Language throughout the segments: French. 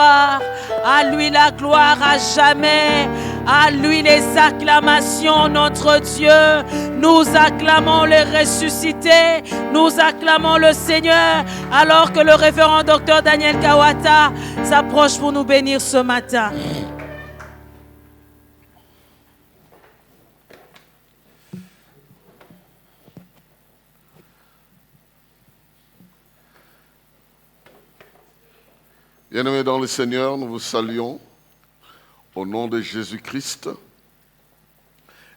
gloire. À lui la gloire à jamais. À lui les acclamations, notre Dieu. Nous acclamons le ressuscité. Nous acclamons le Seigneur. Alors que le révérend docteur Daniel Kawata s'approche pour nous bénir ce matin. Bien-aimés dans le Seigneur, nous vous saluons au nom de Jésus-Christ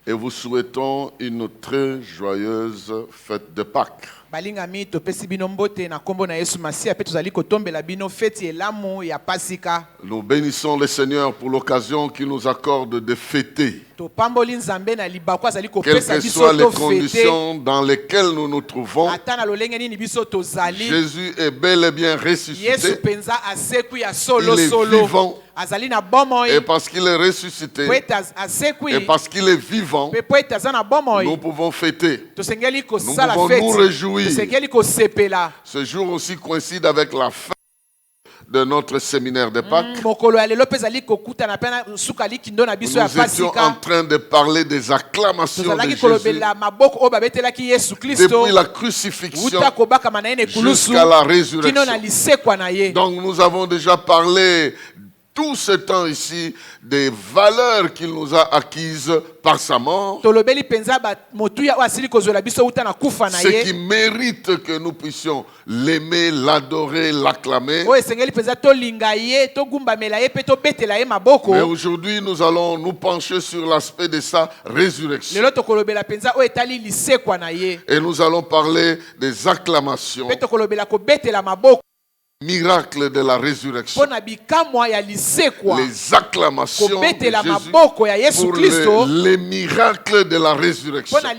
et vous souhaitons une très joyeuse fête de Pâques. Balingami topesi bino mbote na kombo na Yesu Masiya pe tozali kotombela bino feti elamu ya Pasika. Nous bénissons le Seigneur pour l'occasion qu'il nous accorde de fêter. Topamboli Nzambe na libako azali Quelles kopesa que biso soient les to fêter. conditions dans lesquelles nous nous trouvons, Ata na lolenge nini biso tozali. Jésus est bel et bien Yesu ressuscité. penza asekwi ya solo Il est solo. vivant. Azali na bomoi. Et parce qu'il est ressuscité, Po asekwi. et parce qu'il est vivant, Pe po etaza na bomoi. nous pouvons fêter. Tosengeli ko Nous sala pouvons fête. nous réjouir. Tosengeli ko sepela. Ce jour aussi coïncide avec la fin de notre séminaire de Pâques. Mokolo ya lelo pezali kokuta na pena sukali kindo na biso ya Nous étions Pasika. en train de parler des acclamations de Tozalaki Jésus kolobela maboko o babetelaki Yesu Kristo. depuis la crucifixion Uta kobaka manene kulusu. jusqu'à la Kino na résurrection. lisekwa na ye. Donc nous avons déjà parlé tout ce temps ici des valeurs qu'il nous a acquises par sa mort, Tolobeli penza ba motuya o asili kozwela biso uta na kufa na ce qui ye. mérite que nous puissions l'aimer, l'adorer, l'acclamer. O esengeli penza tolinga ye, togumbamela ye pe tobetela ye maboko. Mais aujourd'hui, nous allons nous pencher sur l'aspect de sa résurrection. Lelo tokolobela penza o etali lisekwa na ye. Et nous allons parler des acclamations, Pe tokolobela kobetela maboko miracles de la résurrection. pona bikamwa ya lisekwa. Les acclamations de Kobetela Jésus maboko ya Yesu pour Kristo. les miracles de la résurrection. Pona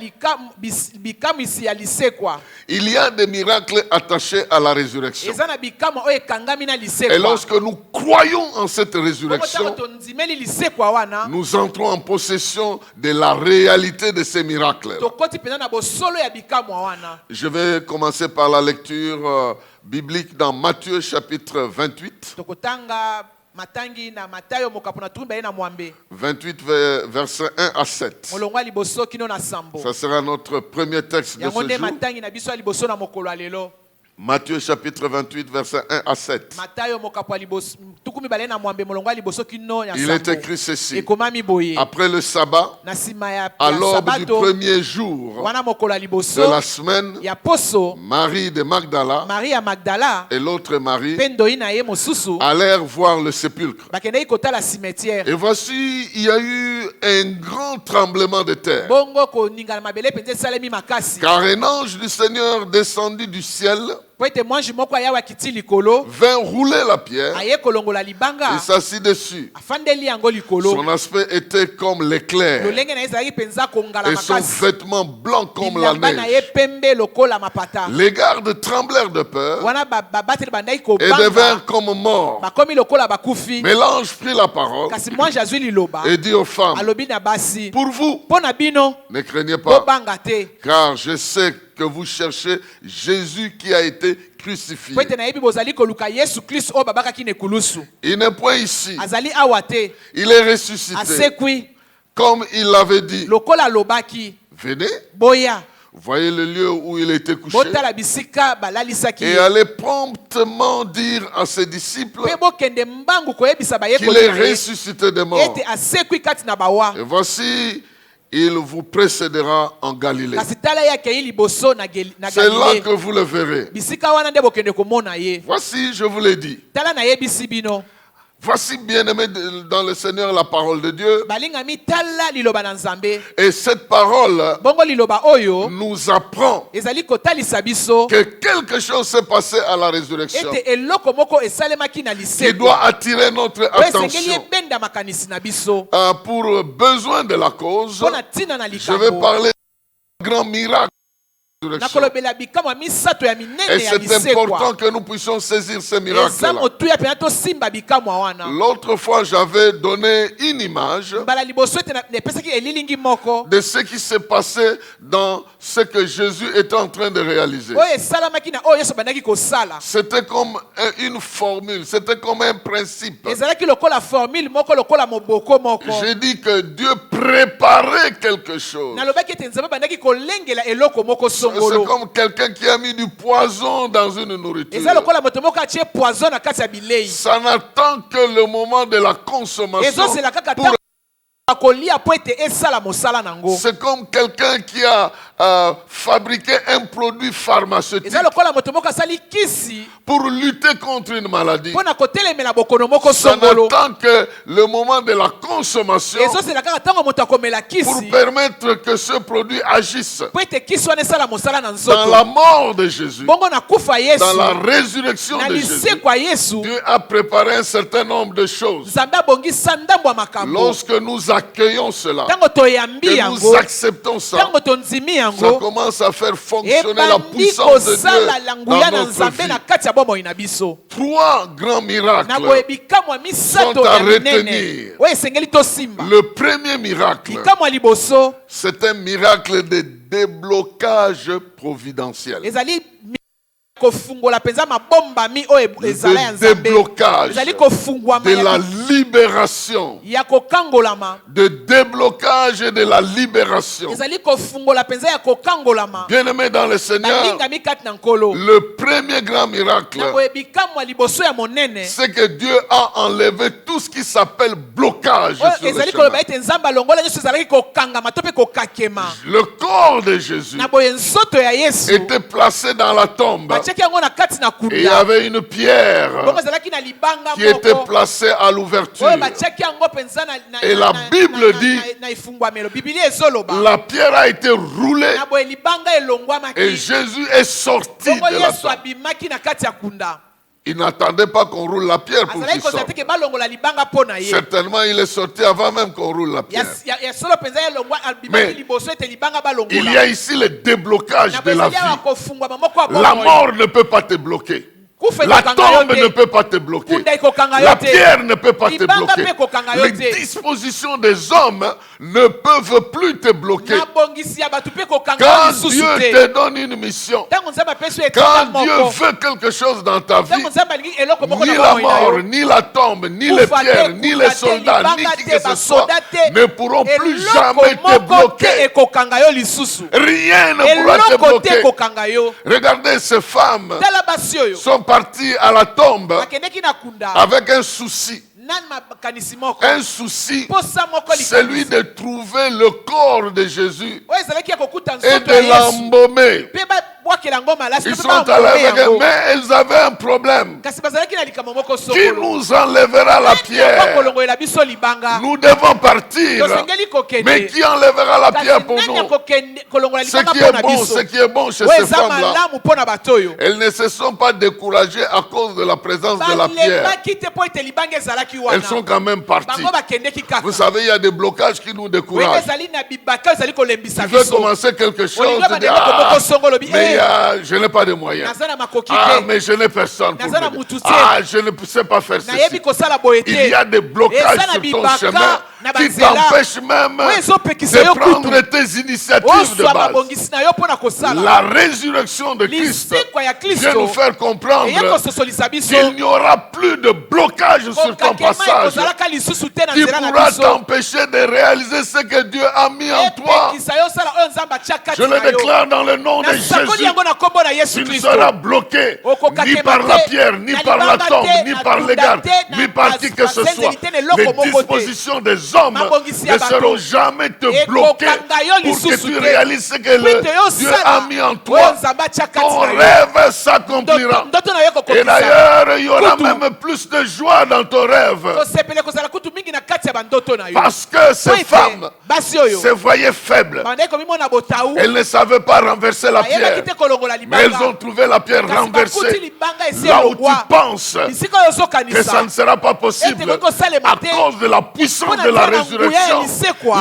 bikamwisi ya lisekwa. Il y a des miracles attachés à la résurrection. Eza na bikamwa o ekangami na Et lisekwa. lorsque nous croyons en cette Bongo résurrection, tango tondimeli lisekwa wana. nous entrons en possession de la réalité de ces miracles. Tokoti pena na bosolo ya bikamwa wana. Je vais commencer par la lecture biblique dans Matthieu chapitre 28. Tokotanga matangi na Matayo mokapona tumba ye na mwambe. 28 versets 1 à 7. Molongwa liboso kino na sambo. Ça sera notre premier texte de Yango ce nde jour. matangi na biso ya liboso na mokolo ya lelo. Matthieu chapitre 28 versets 1 à 7. Matayo mokapwa liboso tukumi bale na mwambe molongwa liboso kino ya Il est sambo. écrit ceci. Ekomami boye. Après le sabbat, Na sima ya à l'aube du sabato premier jour wana mokolo ya de liboso la semaine, ya poso Marie de Magdala Maria Magdala et l'autre Marie pe ndoi na ye mosusu allèrent voir le sépulcre. bakendeki kotala cimetière. Et voici, il y a eu un grand tremblement de terre. Bongo koningana mabele penza esalemi makasi. Car un ange du Seigneur descendit du ciel, Po ete mwanji moko ayawa kiti likolo vint rouler la pierre aye kolongola et libanga s'assit dessus. afandeli yango likolo. Son aspect était comme l'éclair Lolenge na ye ezalaki penza kongala et son makasi. vêtement blanc comme la Bilamba na ye neige. pembe lokola mapata. Les gardes tremblèrent de peur Wana babateli bandaki et kobanga devinrent comme morts. bakomi lokola bakufi. Mais l'ange prit la parole Kasi mwanji azwi liloba et dit aux femmes, alobi na basi pour vous, mpo na bino ne craignez pas, bobanga te. car je sais que vous cherchez Jésus qui a été crucifié. Po ete nayebi bozali koluka Yesu Kristo oyo babakaki na ekulusu. Il n'est point ici, Azali awa te, il est ressuscité, asekwi comme il l'avait dit. lokola alobaki. Venez, Boya voyez le lieu où il était couché, botala bisika balalisaki et ye. allez promptement dire à ses disciples Pe bokende mbangu koyebisa qu'il est bayekoli na ye ressuscité des morts. ete asekwi kati na bawa. Et voici, il vous précédera en Galilée. Kasi tala ye akei liboso na C'est là Galilée. que vous le verrez. Bisika wana nde bokende komona ye. Voici, je vous l'ai dit. Tala nayebisi bino. Voici, bien-aimés dans le Seigneur, la parole de Dieu. Balingami tala liloba na Nzambe. Et cette parole Bongo liloba oyo nous apprend ezali kotalisa biso que quelque chose s'est passé à la résurrection ete eloko moko esalemaki na qui lisekwa. doit attirer notre Oyo esengeli attention. ebenda makanisi na biso. Pour besoin de la cause, Mpona ntina na je vais likambo. parler d'un grand miracle nakolobela bikamwa misato ya minene Et ya c'est lisekwa. important que nous puissions saisir ces miracles-là. Eza motuya pena tosimba bikamwa wana. L'autre fois, j'avais donné une image Mbala liboso ete nepesaki elilingi moko. de ce qui s'est passé dans ce que Jésus était en train de réaliser. Oyo esalamaki na oyo Yesu bandaki kosala. C'était comme une formule, c'était comme un principe. Ezalaki lokola formule moko lokola moboko moko. J'ai dit que Dieu préparait quelque chose. Nalobaki ete nzambe bandaki kolengela eloko moko C'est songolo. comme quelqu'un qui a mis du poison dans une nourriture. Eza lokola moto moko atie poison na kati ya bilei. Ça n'attend que le moment de la consommation. Ezozela kaka ntango akolia po ete esala mosala nango. C'est comme quelqu'un qui a fabriqué un produit pharmaceutique Eza lokola moto moko asali kisi pour lutter contre une maladie. mpona kotelemela bokono moko Ça songolo. n'attend que le moment de la consommation Ezozela kaka ntango moto akomela pour kisi permettre que ce produit agisse. po ete kisi wana esala mosala na Dans nzoto. la mort de Jésus, Bongo na kufa Yesu, dans la résurrection na de Jésus, lisekwa Yesu, Dieu a préparé un certain nombre de choses. Nzambe abongisa ndambo ya makambo. Lorsque nous accueillons cela, Ntango toyambi que yango, nous acceptons ça, ntango tondimi ça yango, commence à faire fonctionner la ebandi puissance de kosala Dieu languya dans na notre Nzambe na vie. kati ya bomoi na biso. 3 grands Na miracles. boye bikamwa misato sont à ya minene retenir. oyo esengeli tosimba. Le premier miracle, Bikamwa liboso c'est un miracle de déblocage providentiel. ezali kofungola penza mabombami oyo ezala ya De Nzambe. déblocage, Ezali kofungwama de la ya libération, ya kokangolama. de déblocage et de la libération. Ezali kofungola penza ya kokangolama. Bien-aimés dans le Seigneur, Balingami kati na nkolo. le premier grand miracle, Na boye bikamwa liboso ya monene c'est que Dieu a enlevé tout ce qui s'appelle blocage oyo sur le ezali chemin. koloba ete Nzambe alongola nyonso ezalaki kokangama to mpe kokakema. Le corps de Jésus Na boye nzoto ya Yesu était placé dans la tombe batiaki yango na kati na et il y kunda. avait une pierre Bongo ezalaki na libanga qui était moko placée à l'ouverture. oyo batiaki yango penza Et la Bible dit, na ifungwamelo. Bibili ezoloba La pierre a été roulée na boye libanga et elongwamaki. Jésus est sorti Bongo de la Yesu tombe. abimaki na kati ya kunda. Il n'attendait pas qu'on roule la pierre pour Azalaki qu'il sorte. kozala te ke balongola libanga mpo na ye. Certainement, il est sorti avant même qu'on roule la pierre. Ya solo penza elongwa abimaki Mais liboso ete libanga Il y balongola. a ici le déblocage Na de boye la ezali awa vie. kofungwama moko ya La bomoi. mort ne peut pas te bloquer. Kufa La ekokanga yo tombe te. ne peut pas te bloquer. Kunda ekokanga yo La te. pierre ne peut pas te Libanga bloquer. mpe ekokanga yo Les te. dispositions des hommes ne peuvent plus te bloquer. Na bongisi ya bato mpe ekokanga yo Quand lisusu Dieu te. te donne une mission, Ntango Nzambe apesi yo etinda quand Dieu moko. veut quelque chose dans ta vie, Ntango Nzambe alingi eloko moko ni na la bomoi na yo. mort, ni la tombe, ni les Kufa te, pierres, ni kufa les te, soldats, ni libanga qui te, que ce soit, basoda te. ne pourront plus Eloko jamais te moko te bloquer. ekokanga yo lisusu. Rien ne pourra te Eloko te bloquer. ekokanga yo. Regardez, ces femmes Tala basi oyo sont parties à la tombe bakendeki na kunda avec un souci. nani makanisi moko Un souci, posa moko celui de trouver le corps de Jésus oyo ezalaki ya kokuta et nzoto de ya Yesu l'embaumer. mpe babwakela yango malasi Ils mpe sont allés bambome avec yango mais ils avaient un problème. kasi bazalaki na likambo moko Qui sokolo nous enlèvera la pierre? kolongolela biso libanga Nous devons partir. tosengeli kokende Mais qui enlèvera la kasi pierre pour nani nous? kolongola Ce libanga qui mpo est na bon, biso ce qui est bon chez oyo ces eza femmes-là, malamu mpo na bato oyo elles ne se sont pas découragées à cause de la présence de la pierre. balembaki te mpo ete libanga ezalaki Elles wana sont quand même parties. bango bakendeki kaka Vous savez, il y a des blocages qui nous oyebi découragent. ezali na bibaka ezali kolembisa Tu veux biso commencer quelque chose, olinga tu dis, bandeko ah, moko songo lobi mais je n'ai pas de moyens. naza na makoki Ah, te mais je n'ai personne pour Naza na m'aider. mutu te. Ah, je ne sais pas faire nayebi ceci. kosala boye te Il y a des blocages Eza na sur ton bibaka, chemin na qui banzela. t'empêchent même oyo ezopekisa de yo prendre kutu tes initiatives de oswa base. mabongisi na yo mpo na kosala La résurrection de Christ lisikwa ya vient nous kristo faire comprendre eye kososolisa biso qu'il n'y aura plus de blocage sur ton kokakema passage ekozalaka lisusu te na qui nzela na pourra biso t'empêcher de réaliser ce que Dieu a mis en toi. epekisa yo osala oyo nzambe atia kati Je le na yo déclare dans le nom de nasakoli Jésus. yango na kombo na Tu yesu ne kristo seras bloqué Okokakema ni par la te, pierre, ni na par la libanga tombe, te, ni na par les kunda gardes, te, na ni par qui que ce soit. basenzeli te, na eloko Les moko te. dispositions des hommes Mabongisi ne ya bato. seront jamais te Ekokanga bloquer yo pour que lisusu tu te. réalises ce que Pite yo Dieu sala. a mis en Oyo toi. nzambe atia kati Ton na yo. rêve s'accomplira. ndoto na yo Et ekokokisa d'ailleurs, il y aura Kutu. même plus de joie dans ton rêve. tosepele kozala kutu mingi na kati ya bandoto na yo Parce que ces Po ete, femmes basi oyo se voyaient faibles. bandai komimona botau Elles ne savaient pas renverser la ayebaki pierre. te kolongola Mais elles ont libanga trouvé la pierre kasi bakuti renversée. libanga esi Là où tu elongwa penses bisika oyo que ça ozokanisa ne sera pas possible Ete koko salema à te. cause de la puissance mpona de la la résurrection,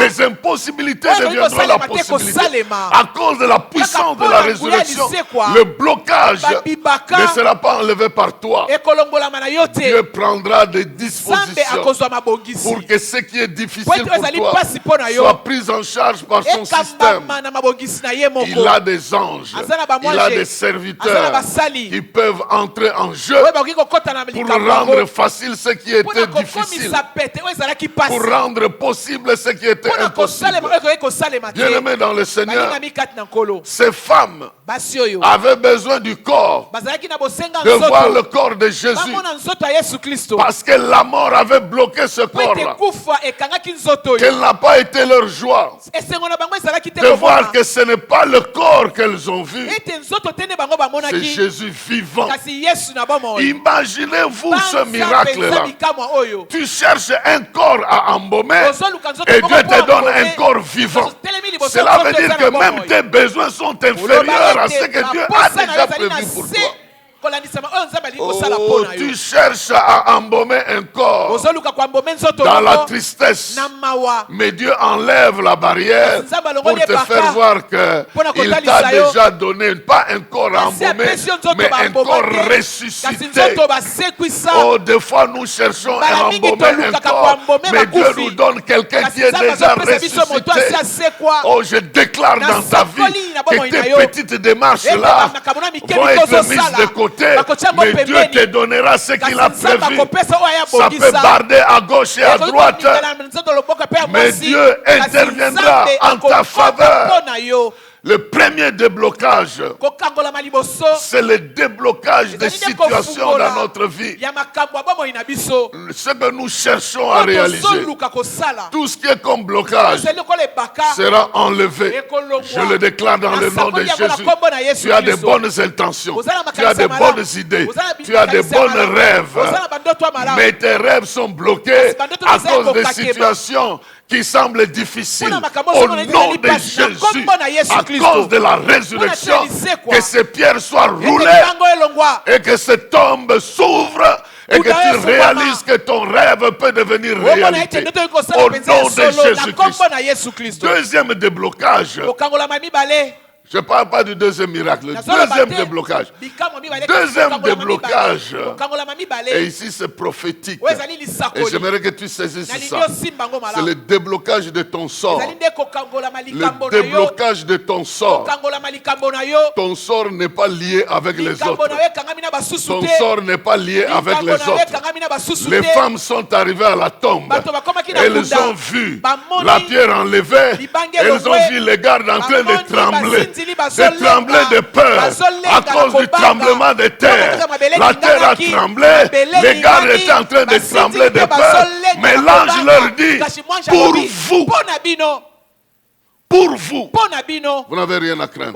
les impossibilités deviendront la possibilité. À cause de la puissance de la résurrection, le blocage ne sera pas enlevé par toi. Dieu prendra des dispositions pour que ce qui est difficile pour toi soit pris en charge par son système. Il a des anges, il a des serviteurs qui peuvent entrer en jeu pour rendre facile ce qui était difficile, pour rendre possible ce qui était impossible. Bien-aimés dans le Seigneur, ces femmes avaient besoin du corps, de voir le corps de Jésus, parce que la mort avait bloqué ce corps-là, qu'elle n'a pas été leur joie de voir que ce n'est pas le corps qu'elles ont vu, c'est Jésus vivant. Imaginez-vous ce miracle-là. Tu cherches un corps à embaumer et Dieu te donne un corps vivant. Cela veut dire que même tes besoins sont inférieurs à ce que Dieu a déjà prévu pour toi. Oh, tu cherches à embaumer un corps dans la tristesse, mais Dieu enlève la barrière pour te faire voir qu'il t'a déjà donné pas un corps à embaumer, mais un corps ressuscité. Oh, des fois nous cherchons à embaumer un corps, mais Dieu nous donne quelqu'un qui est déjà ressuscité. Oh, je déclare dans ta vie que tes petites démarches là vont être mises de côté. Mais Dieu te donnera ce qu'il a prévu. Ça peut barder à gauche et à droite, mais Dieu interviendra en ta faveur. Le premier déblocage, c'est le déblocage des situations dans notre vie. Ce que nous cherchons à réaliser, tout ce qui est comme blocage sera enlevé. Je le déclare dans le nom de Jésus. Tu as de bonnes intentions, tu as de bonnes idées, tu as de bons rêves, mais tes rêves sont bloqués à cause des situations qui semble difficile. Au nom de Jésus, à cause de la résurrection, que ces pierres soient roulées et que cette tombe s'ouvre et que tu réalises que ton rêve peut devenir réalité. Au nom de Jésus-Christ. Deuxième déblocage. Je ne parle pas du deuxième miracle. Deuxième déblocage. Deuxième déblocage. Et ici c'est prophétique. Et j'aimerais que tu saisisses ça. C'est le déblocage de ton sort. Le déblocage de ton sort. Ton sort n'est pas lié avec les autres. Ton sort n'est pas lié avec les autres. Les femmes sont arrivées à la tombe. Elles ont vu la pierre enlevée. Elles ont vu les gardes en train de trembler. De trembler de peur à cause du tremblement de terre. La terre a tremblé, les gardes étaient en train de trembler de peur. Mais l'ange leur dit, pour vous, vous n'avez rien à craindre.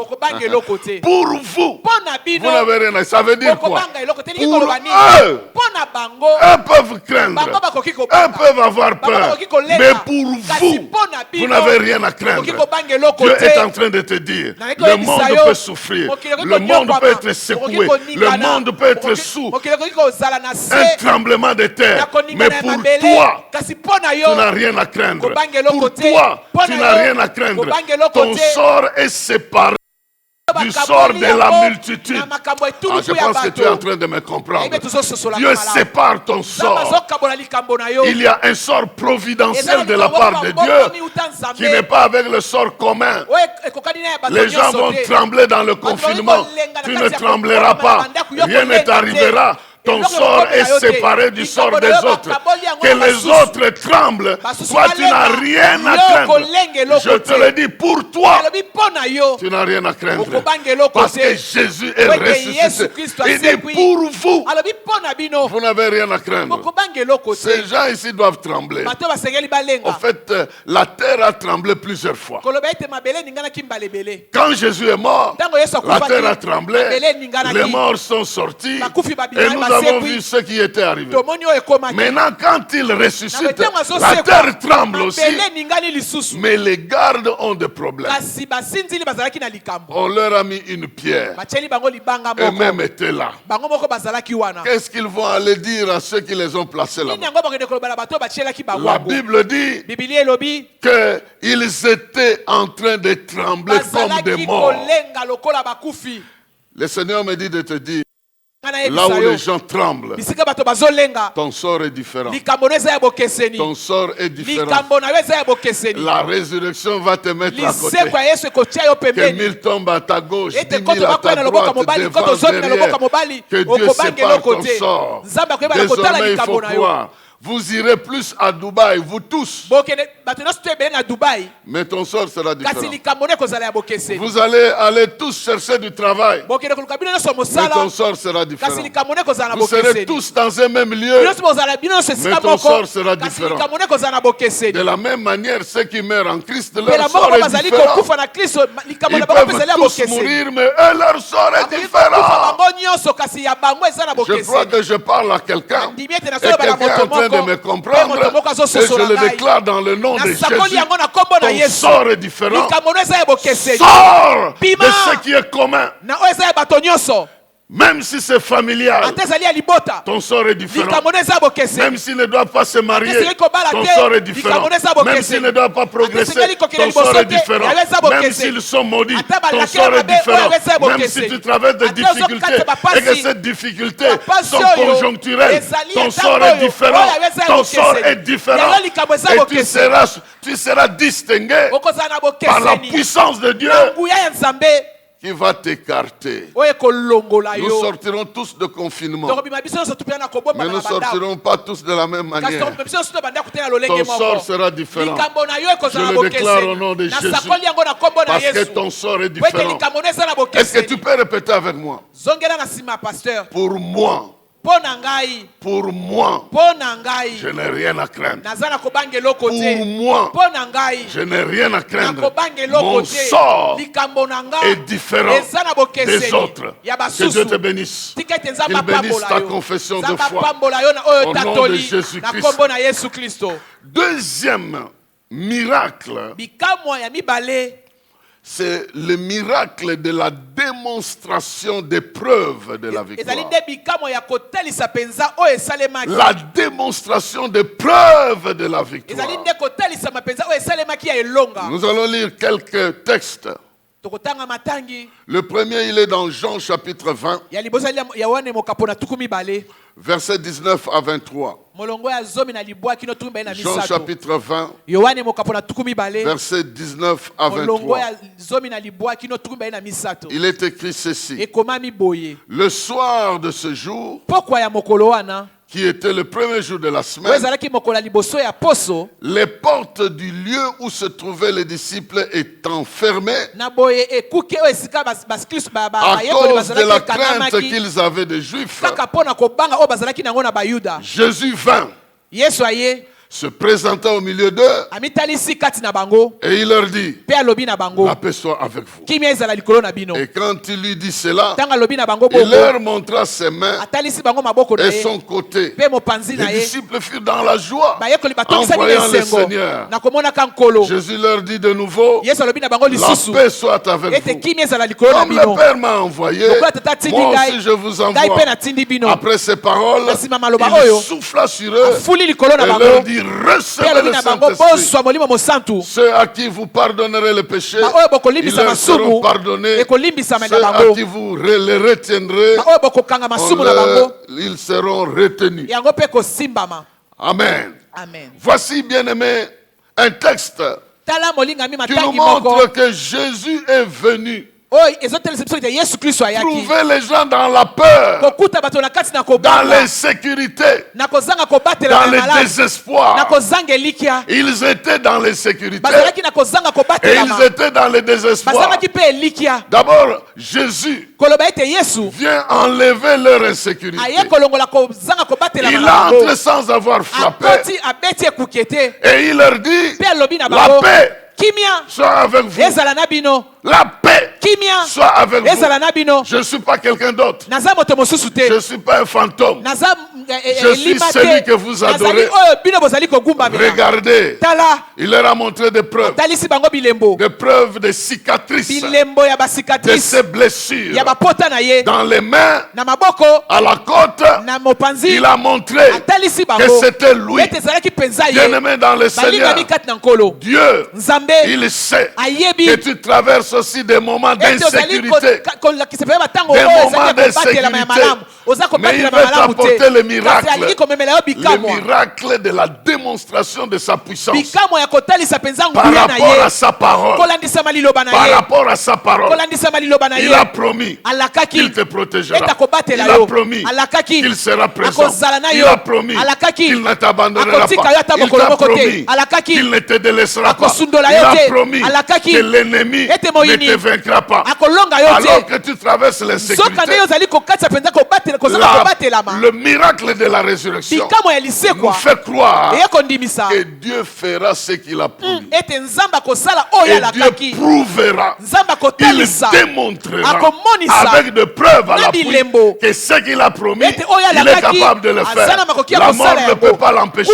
Pour vous, vous n'avez rien à craindre. Ça veut dire quoi? Pour eux, eux peuvent craindre, eux peuvent avoir peur. Mais pour vous, vous n'avez rien à craindre. Dieu est en train de te dire, le monde peut souffrir, le monde peut être secoué, le monde peut être sous un tremblement de terre. Mais pour toi, tu n'as rien à craindre. Pour toi, tu n'as rien à craindre. Ton sort est séparé du sort de la multitude. Je pense que tu es en train de me comprendre. Dieu sépare ton sort. Il y a un sort providentiel de la part de Dieu qui n'est pas avec le sort commun. Les gens vont trembler dans le confinement. Tu ne trembleras pas. Rien ne t'arrivera. Ton sort est séparé du sort des autres. Que les autres tremblent, toi tu n'as rien à craindre. Je te le dis, pour toi, tu n'as rien à craindre. Parce que Jésus est ressuscité. Il dit pour vous, vous n'avez rien à craindre. Ces gens ici doivent trembler. En fait, la terre a tremblé plusieurs fois. Quand Jésus est mort, la terre a tremblé. Les morts sont sortis. Et nous avons vu ce qui était arrivé. Maintenant, quand il ressuscite, la terre tremble aussi. Mais les gardes ont des problèmes. On leur a mis une pierre. Eux-mêmes étaient là. Qu'est-ce qu'ils vont aller dire à ceux qui les ont placés là-bas? La Bible dit qu'ils étaient en train de trembler comme des morts. Le Seigneur me dit de te dire, là où les gens tremblent, ton sort est différent. Ton sort est différent. La résurrection va te mettre à côté. Que 1000 tombent à ta gauche, 10 000 à ta droite, devant, derrière. Que Dieu sépare ton sort. Désormais, il faut croire. Vous irez plus à Dubaï, vous tous. Mais ton sort sera différent. Vous allez aller tous chercher du travail. Mais ton sort sera différent. Vous serez tous dans un même lieu. Mais ton sort sera différent. De la même manière, ceux qui meurent en Christ, leur sort est différent. Ils peuvent tous mourir, mais eux, leur sort est différent. Je crois que je parle à quelqu'un. Et quelqu'un est en train de me comprendre, et je le déclare dans le nom de Jésus. Ton sort est différent. Sors de ce qui est commun. Même si c'est familial, ton sort est différent. Même s'il ne doit pas se marier, ton sort est différent. Même s'il ne doit pas progresser, ton sort est différent. Même s'ils sont maudits, ton sort est différent. Même si tu traverses des difficultés et que ces difficultés sont conjoncturelles, ton sort est différent. Ton sort est différent. Et tu seras distingué par la puissance de Dieu qui va t'écarter. Nous sortirons tous de confinement. Mais nous ne sortirons pas tous de la même manière. Ton sort sera différent. Je le déclare au nom de Jésus. Parce que ton sort est différent. Est-ce que tu peux répéter avec moi? Pour moi. Pour moi, je n'ai rien à craindre. Pour moi, je n'ai rien à craindre. Mon sort est différent des autres. Que Dieu te bénisse. Qu'il bénisse ta confession de foi. Au nom de Jésus-Christ. Deuxième miracle, c'est le miracle de la démonstration des preuves de la victoire. La démonstration des preuves de la victoire. Nous allons lire quelques textes. Le premier, il est dans Jean chapitre 20, versets 19 à 23. Jean chapitre 20, versets 19 à 23. Il est écrit ceci. Le soir de ce jour, qui était le premier jour de la semaine, les portes du lieu où se trouvaient les disciples étant fermées à cause de la crainte qu'ils avaient des Juifs, Jésus vint, se présenta au milieu d'eux et il leur dit, la paix soit avec vous. Et quand il lui dit cela, il leur montra ses mains et son côté. Les disciples furent dans la joie en voyant le Seigneur. Jésus leur dit de nouveau, la paix soit avec vous. Comme le Père m'a envoyé, moi aussi je vous envoie. Après ces paroles, il souffla sur eux et leur dit, recevez le Saint-Esprit. Ceux à qui vous pardonnerez le péché, ils leur seront pardonnés. Ceux à qui vous les retiendrez, ils seront retenus. Amen. Voici, bien-aimé, un texte qui nous montre que Jésus est venu trouver les gens dans la peur, dans l'insécurité, dans le désespoir. Ils étaient dans l'insécurité et ils étaient dans le désespoir. D'abord, Jésus vient enlever leur insécurité. Il entre sans avoir frappé et il leur dit, la paix soit avec vous. La paix soit avec vous. Je ne suis pas quelqu'un d'autre. Je ne suis pas un fantôme. Je suis celui que vous adorez. Regardez, il leur a montré des preuves. Des preuves de cicatrices, de ses blessures. Dans les mains, à la côte, il a montré que c'était lui. Bien-aimé dans le Seigneur, Dieu, il sait que tu traverses aussi des moments d'insécurité. Des moments d'insécurité. Mais il veut t'apporter le miracle. Le miracle de la démonstration de sa puissance. Par rapport à sa parole. Par rapport à sa parole. Il a promis qu'il te protégera. Il a promis qu'il sera présent. Il a promis qu'il ne t'abandonnera pas. Il t'a promis qu'il ne te délaissera pas. Il a promis que l'ennemi ne te vaincra pas. Alors que tu traverses l'insécurité, le miracle de la résurrection nous fait croire que Dieu fera ce qu'il a promis. Et Dieu prouvera, il démontrera avec des preuves à l'appui que ce qu'il a promis, il est capable de le faire. La mort ne peut pas l'empêcher.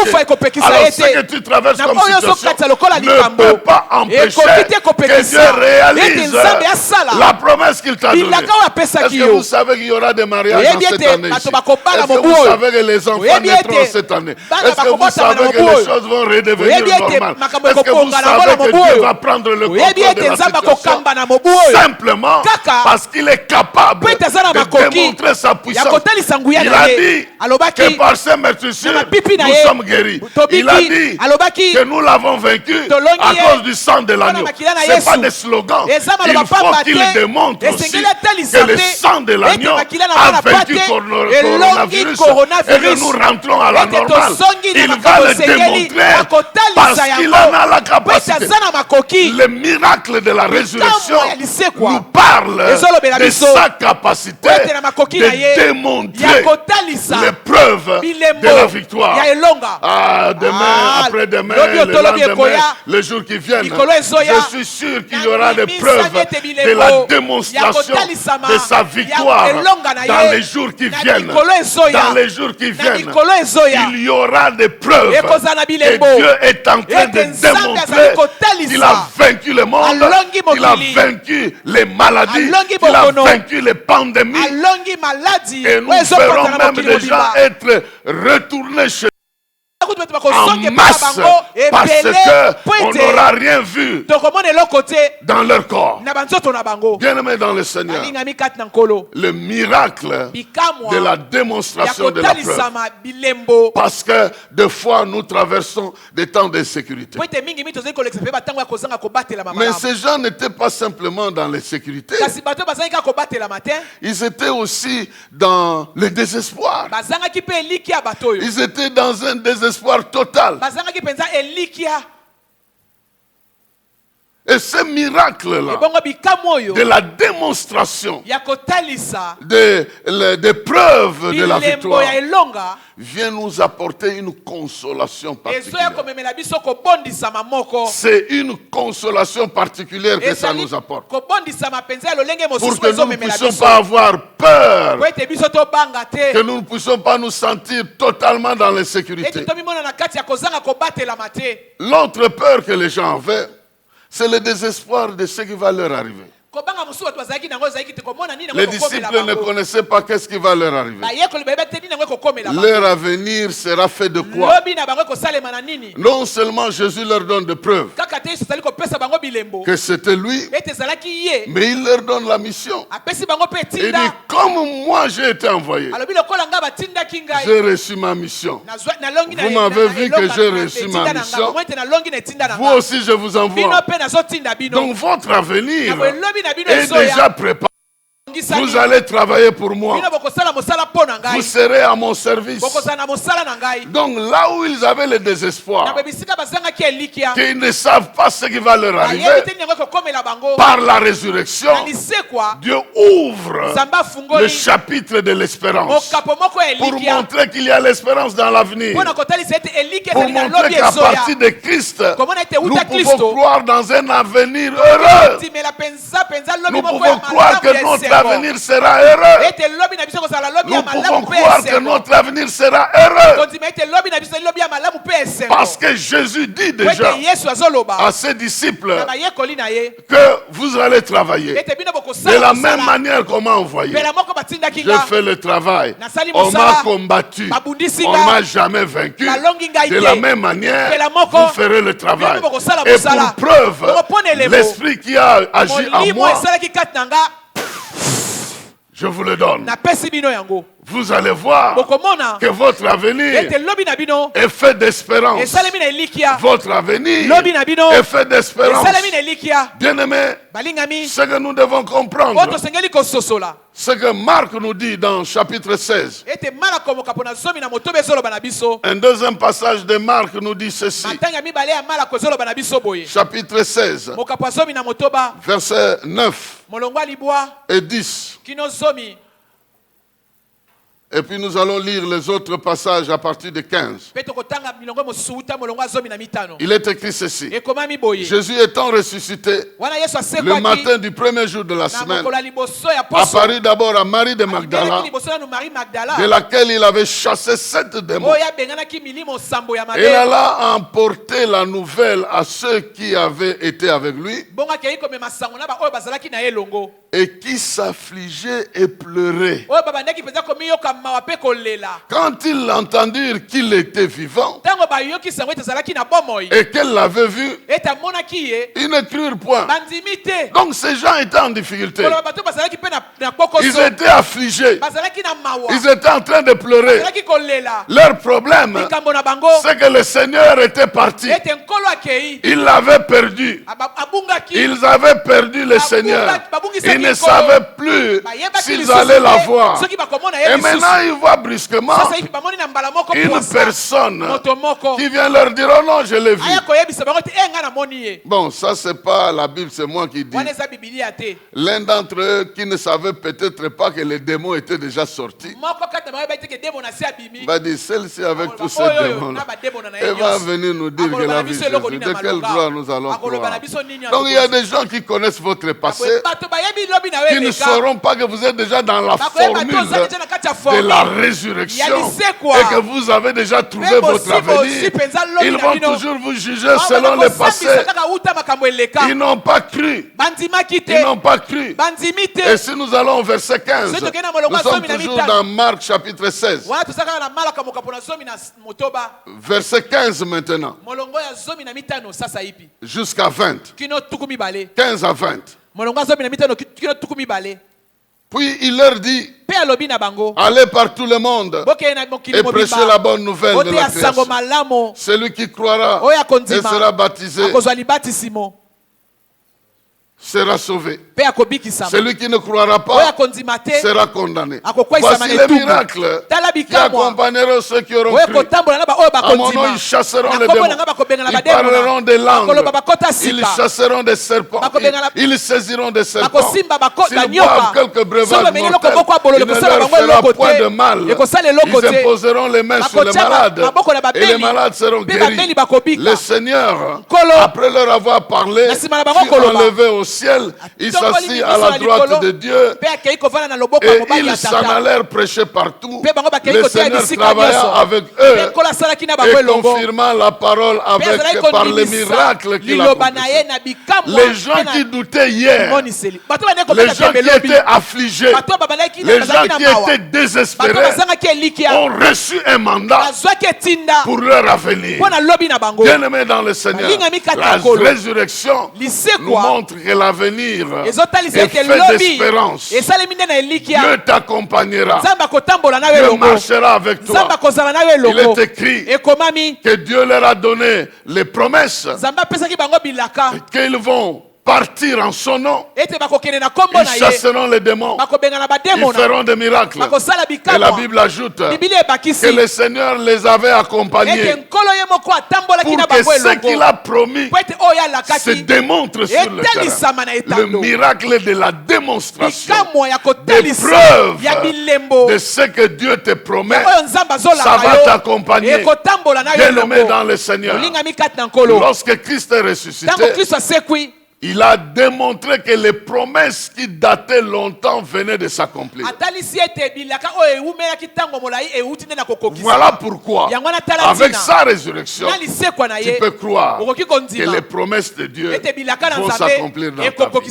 Alors ce que tu traverses comme situation ne peut pas empêcher que Dieu réalise la promesse qu'il t'a donnée. Est-ce que vous savez qu'il y aura des mariages dans cette année ici? Est-ce que vous savez que les enfants naîtront cette année? Est-ce que vous savez que les choses vont redevenir normales? Est-ce que vous savez que Dieu va prendre le contrôle de la situation? Simplement parce qu'il est capable de démontrer sa puissance. Il a dit que par ces meurtrissures, nous sommes guéris. Il a dit que nous l'avons vaincu à cause du sang de l'agneau. Ce n'est pas des slogans. Il faut qu'il démontre aussi que le sang de l'agneau a vaincu le coronavirus et que nous rentrons à la normale. Il va le démontrer parce qu'il en a la capacité. Le miracle de la résurrection nous parle de sa capacité de démontrer les preuves de la victoire. Demain, après-demain, le lendemain, les jours qui viennent, je suis sûr qu'il y aura des preuves de la démonstration de sa victoire dans les jours qui viennent. Dans les jours qui viennent, il y aura des preuves et Dieu est en train de démontrer qu'il a vaincu le monde, qu'il a vaincu les maladies, qu'il a vaincu les pandémies, et nous verrons même les gens être retournés chez en masse parce qu'on n'aura rien vu dans leur corps. Bien-aimé dans le Seigneur, le miracle de la démonstration de la preuve. Parce que des fois nous traversons des temps d'insécurité. Mais ces gens n'étaient pas simplement dans l'insécurité. Ils étaient aussi dans le désespoir. Ils étaient dans un désespoir total. Et ce miracle-là, de la démonstration, des preuves de la victoire, vient nous apporter une consolation particulière. C'est une consolation particulière que ça nous apporte. Pour que nous ne puissions pas avoir peur, que nous ne puissions pas nous sentir totalement dans l'insécurité. L'autre peur que les gens avaient, c'est le désespoir de ce qui va leur arriver. Les disciples ne connaissaient pas qu'est-ce qui va leur arriver. Leur avenir sera fait de quoi? Non seulement Jésus leur donne des preuves que c'était lui, mais il leur donne la mission. Il dit, comme moi j'ai été envoyé, j'ai reçu ma mission. Vous m'avez vu que j'ai reçu ma mission. Vous aussi je vous envoie. Donc votre avenir est déjà préparé. Vous allez travailler pour moi. Vous serez à mon service. Donc là où ils avaient le désespoir, qu'ils ne savent pas ce qui va leur arriver, par la résurrection, Dieu ouvre le chapitre de l'espérance pour montrer qu'il y a l'espérance dans l'avenir. Pour montrer qu'à partir de Christ, nous pouvons croire dans un avenir heureux. Nous pouvons croire que notre avenir sera heureux. Nous pouvons croire que notre avenir sera heureux. Parce que Jésus dit déjà à ses disciples que vous allez travailler. De la même manière qu'on m'a envoyé. Je fais le travail. On m'a combattu. On ne m'a jamais vaincu. De la même manière, vous ferez le travail. Et pour preuve, l'Esprit qui a agi en moi, je vous le donne. Vous allez voir que votre avenir est fait d'espérance. Votre avenir est fait d'espérance. Bien-aimés, ce que nous devons comprendre, ce que Marc nous dit dans chapitre 16. Un deuxième passage de Marc nous dit ceci. Chapitre 16, versets 9 et 10. Et puis nous allons lire les autres passages à partir de 15. Il est écrit ceci. Jésus étant ressuscité le matin du premier jour de la semaine, apparut d'abord à Marie de Magdala, de laquelle il avait chassé 7 démons. Et elle alla emporter la nouvelle à ceux qui avaient été avec lui et qui s'affligeaient et pleuraient. Quand ils entendirent qu'il était vivant et qu'elle l'avait vu, ils ne crurent point. Donc ces gens étaient en difficulté. Ils étaient affligés. Ils étaient en train de pleurer. Leur problème, c'est que le Seigneur était parti. Ils l'avaient perdu. Ils avaient perdu le Seigneur. Ils ne savaient plus s'ils allaient la voir. Et maintenant, ils voient brusquement une personne qui vient leur dire: oh non, je l'ai vu. Bon, ça c'est pas la Bible, c'est moi qui dis. L'un d'entre eux qui ne savait peut-être pas que les démons étaient déjà sortis va dire: celle-ci avec tous ces démons, elle va venir nous dire qu'elle a vu Jésus. De quel droit nous allons croire? Donc il y a des gens qui connaissent votre passé, qui ne sauront pas que vous êtes déjà dans la formule de la résurrection et que vous avez déjà trouvé votre avenir. Ils vont toujours vous juger selon le passé. Ils n'ont pas cru. Ils n'ont pas cru. Et si nous allons au verset 15, nous sommes toujours dans Marc chapitre 16. Verset 15 maintenant. Jusqu'à 20. 15 à 20. Puis il leur dit: allez par tout le monde et prêchez la bonne nouvelle de la création. Celui qui croira et sera baptisé sera sauvé. Celui qui ne croira pas sera condamné. Voici les miracles qui accompagneront ceux qui auront cru. À mon nom, ils chasseront les démons. Ils parleront des langues. Ils chasseront des serpents. Ils saisiront des serpents. S'ils boivent quelques breuvages mortels, il ne leur fera point de mal. Ils imposeront les mains sur les malades et les malades seront guéris. Le Seigneur, après leur avoir parlé, fut enlevé au ciel. Ils s'assit à la droite de Dieu et ils s'en allèrent prêcher partout. Le Seigneur travailla avec eux et confirmant la parole par les miracles qu'il a accomplis. Les gens qui doutaient hier, les gens qui étaient affligés, les gens qui étaient désespérés ont reçu un mandat pour leur avenir. Bien-aimés dans le Seigneur, la résurrection nous montre que l'avenir est fait d'espérance. Dieu t'accompagnera. Dieu marchera avec toi. Il est écrit que Dieu leur a donné les promesses qu'ils vont partir en son nom. Ils chasseront les démons. Ils feront des miracles. Et la Bible ajoute que le Seigneur les avait accompagnés pour que ce qu'il a promis se démontre sur le terrain. Le miracle de la démonstration, des preuves de ce que Dieu te promet, ça va t'accompagner. Bien-aimé dans le Seigneur. Lorsque Christ est ressuscité, il a démontré que les promesses qui dataient longtemps venaient de s'accomplir. Voilà pourquoi, avec sa résurrection, tu peux croire que les promesses de Dieu vont s'accomplir dans ta vie.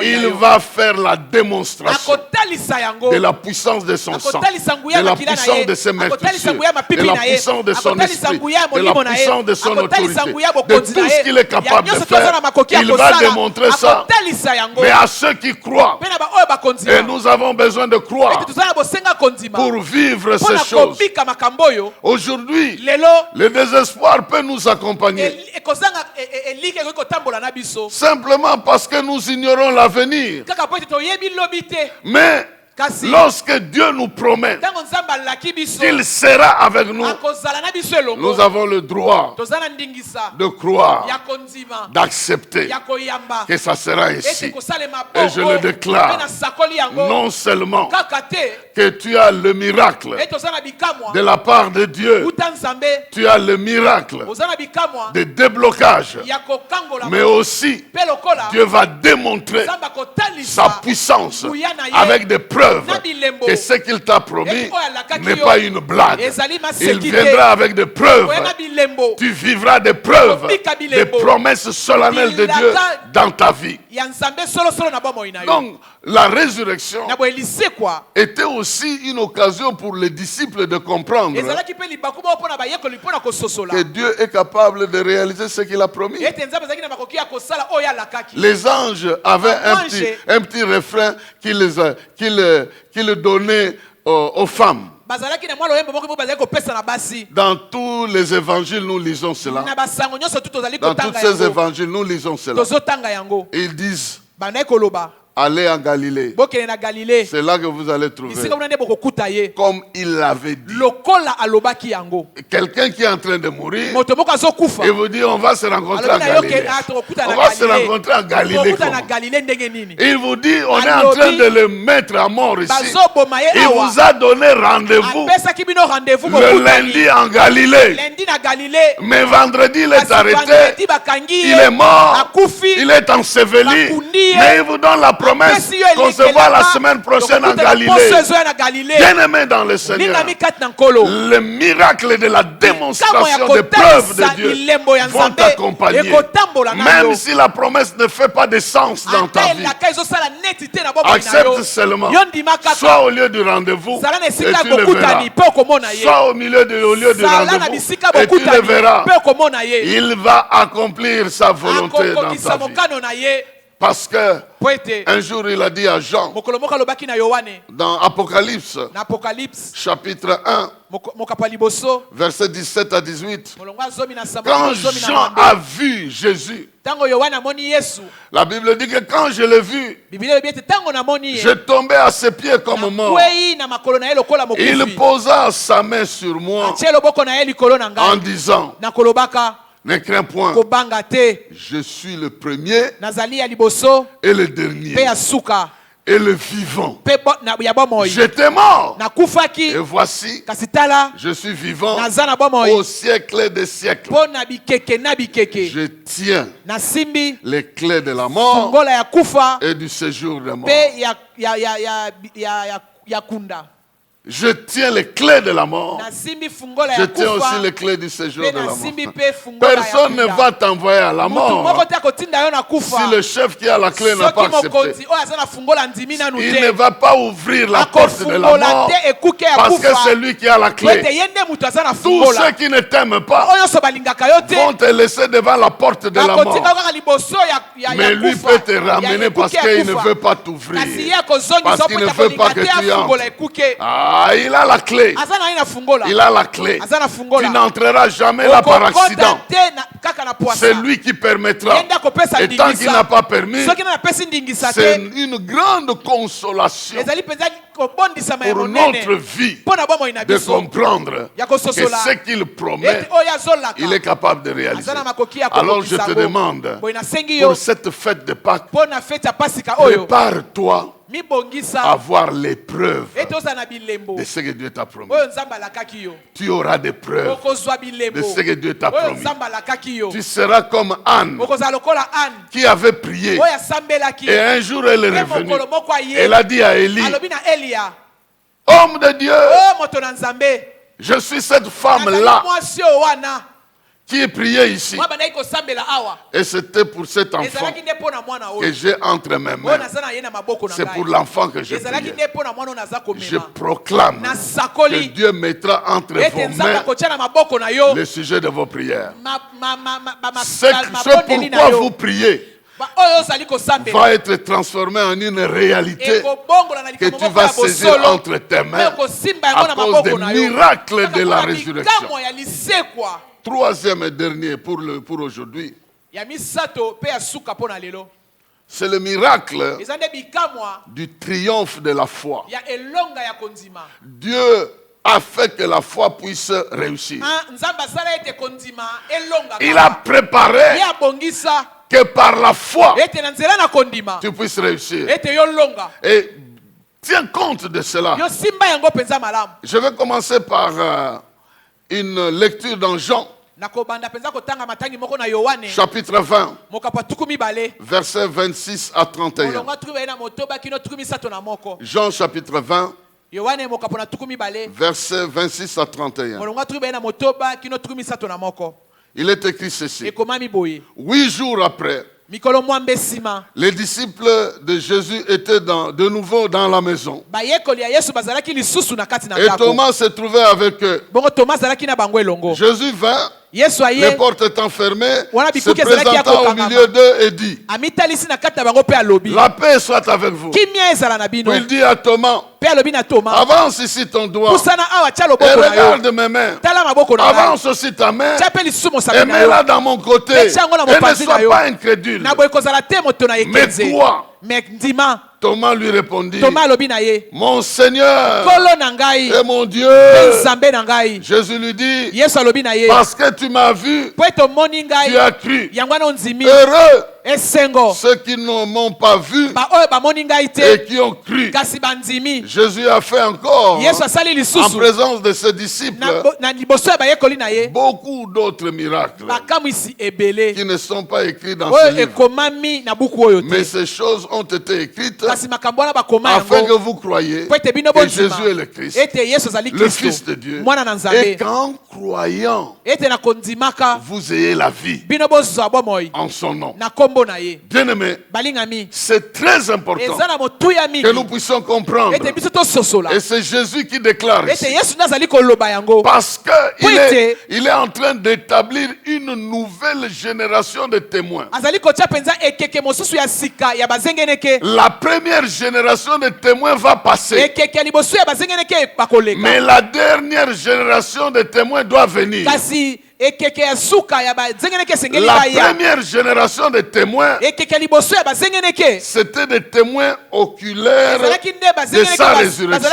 Il va faire la démonstration de la puissance de son sang, de la puissance de ses meurtrissures, de la puissance de son esprit, de la puissance de son autorité, de tout ce qu'il est capable de faire. Il va démontrer ça, mais à ceux qui croient, et nous avons besoin de croire pour vivre ces choses. Aujourd'hui, le désespoir peut nous accompagner simplement parce que nous ignorons l'avenir. Mais lorsque Dieu nous promet qu'il sera avec nous, nous avons le droit de croire, d'accepter que ça sera ainsi. Et je le déclare, non seulement que tu as le miracle de la part de Dieu, tu as le miracle de déblocage, mais aussi Dieu va démontrer sa puissance avec des preuves que ce qu'il t'a promis n'est pas une blague. Il viendra avec des preuves. Tu vivras des preuves, des promesses solennelles de Dieu dans ta vie. Donc, la résurrection était aussi une occasion pour les disciples de comprendre que Dieu est capable de réaliser ce qu'il a promis. Les anges avaient un petit refrain qu'il donnait aux femmes. Dans tous les évangiles, nous lisons cela. Dans tous ces évangiles, nous lisons cela. Ils disent: allez en Galilée. C'est là que vous allez trouver. Comme il l'avait dit. Quelqu'un qui est en train de mourir, il vous dit: on va se rencontrer en Galilée. On va se rencontrer en Galilée. Il vous dit: on est en train de le mettre à mort ici. Il vous a donné rendez-vous le lundi en Galilée. Mais vendredi, il est arrêté. Il est mort. Il est enseveli. Mais il vous donne la promesse qu'on se voit la semaine prochaine en Galilée. Bien-aimé dans le Seigneur, le miracle de la démonstration des preuves de Dieu vont t'accompagner. Même si la promesse ne fait pas de sens dans ta vie, accepte seulement. Soit au lieu du rendez-vous et tu le verras. Soit au lieu du rendez-vous et tu le verras. Il va accomplir sa volonté dans ta vie. Parce que un jour il a dit à Jean dans Apocalypse chapitre 1 verset 17 à 18, quand Jean a vu Jésus, la Bible dit que quand je l'ai vu, je tombais à ses pieds comme mort. Il posa sa main sur moi en disant: ne crains point, je suis le premier et le dernier et le vivant. J'étais mort et voici, je suis vivant au siècle des siècles. Je tiens les clés de la mort et du séjour de mort. Je tiens les clés de la mort. Je tiens aussi les clés du séjour de la mort. Personne ne va t'envoyer à la mort si le chef qui a la clé n'a pas accepté. Il ne va pas ouvrir la porte de la mort parce que c'est lui qui a la clé. Tous ceux qui ne t'aiment pas vont te laisser devant la porte de la mort. Mais lui peut te ramener parce qu'il ne veut pas t'ouvrir. Parce qu'il ne veut pas que tu entres. Ah, il a la clé. Il a la clé. Tu n'entreras jamais là par accident. C'est lui qui permettra. Et tant qu'il n'a pas permis, c'est une grande consolation pour notre vie de comprendre que ce qu'il promet, il est capable de réaliser. Alors je te demande, pour cette fête de Pâques, prépare-toi à voir les preuves de ce que Dieu t'a promis. Tu auras des preuves de ce que Dieu t'a promis. Tu seras comme Anne qui avait prié. Et un jour elle est revenue. Elle a dit à Élie, homme de Dieu, je suis cette femme-là qui est prié ici. Et c'était pour cet enfant que j'ai entre mes mains. C'est pour l'enfant que j'ai prié. Je proclame que Dieu mettra entre vos mains le sujet de vos prières. C'est pourquoi vous priez va être transformé en une réalité que tu vas saisir entre tes mains à cause des miracles de la résurrection. Troisième et dernier pour aujourd'hui, c'est le miracle du triomphe de la foi. Dieu a fait que la foi puisse réussir. Il a préparé que par la foi, tu puisses réussir. Et tiens compte de cela. Je vais commencer par une lecture dans Jean. Chapitre 20, versets 26 à 31. Jean chapitre 20, versets 26 à 31. Il est écrit ceci. 8 jours après, les disciples de Jésus étaient de nouveau dans la maison. Et Thomas se trouvait avec eux. Jésus vint. Les portes étant fermées, se présenta au milieu d'eux et dit, la paix soit avec vous. Puis il dit à Thomas, avance ici ton doigt et regarde mes mains. Avance aussi ta main et mets-la dans mon côté et ne sois pas incrédule, mais toi. Thomas lui répondit, mon Seigneur et mon Dieu. Jésus lui dit, parce que tu m'as vu, tu as cru. Heureux ceux qui ne m'ont pas vu et qui ont cru. Jésus a fait encore, en présence de ses disciples, beaucoup d'autres miracles qui ne sont pas écrits dans ce livre. Mais ces choses ont été écrites afin que vous croyiez que Jésus est le Christ, le Fils de Dieu, et qu'en croyant, vous ayez la vie en son nom. Bien-aimés, c'est très important que nous puissions comprendre. Et c'est Jésus qui déclare ici. Parce qu'il est en train d'établir une nouvelle génération de témoins. La première génération de témoins va passer. Mais la dernière génération de témoins doit venir. La première génération de témoins, c'était des témoins oculaires de sa résurrection.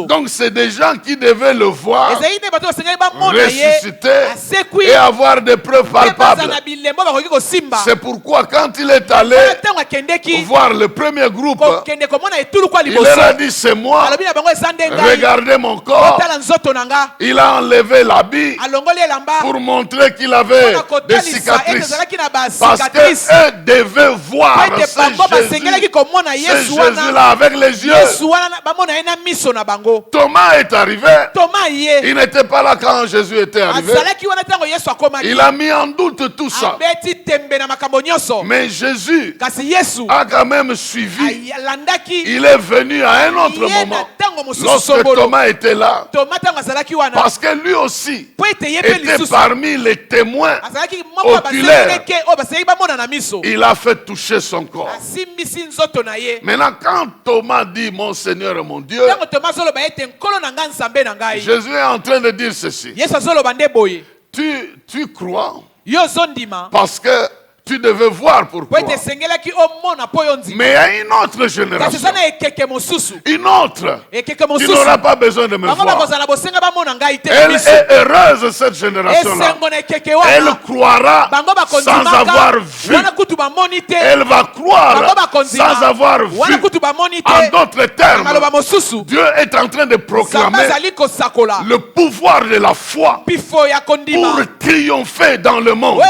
Donc c'est des gens qui devaient le voir ressusciter et avoir des preuves palpables. C'est pourquoi quand il est allé voir le premier groupe, il leur a dit, c'est moi, regardez mon corps. Il a enlevé l'habit pour montrer qu'il avait des cicatrices. Parce qu'eux devaient voir ce Jésus-là avec les yeux. Thomas est arrivé. Il n'était pas là quand Jésus était arrivé. Il a mis en doute tout ça. Mais Jésus a quand même suivi. Il est venu à un autre moment lorsque Thomas était là. Parce que lui aussi, était parmi les témoins oculaires. Il a fait toucher son corps. Maintenant, quand Thomas dit mon Seigneur et mon Dieu, Jésus est en train de dire ceci. Tu crois parce que tu devais voir pourquoi. Mais il y a une autre génération. Une autre qui n'aura pas besoin de me voir. Elle est heureuse, cette génération-là. Elle croira sans avoir vu. Elle va croire sans avoir vu. En d'autres termes, Dieu est en train de proclamer le pouvoir de la foi pour triompher dans le monde.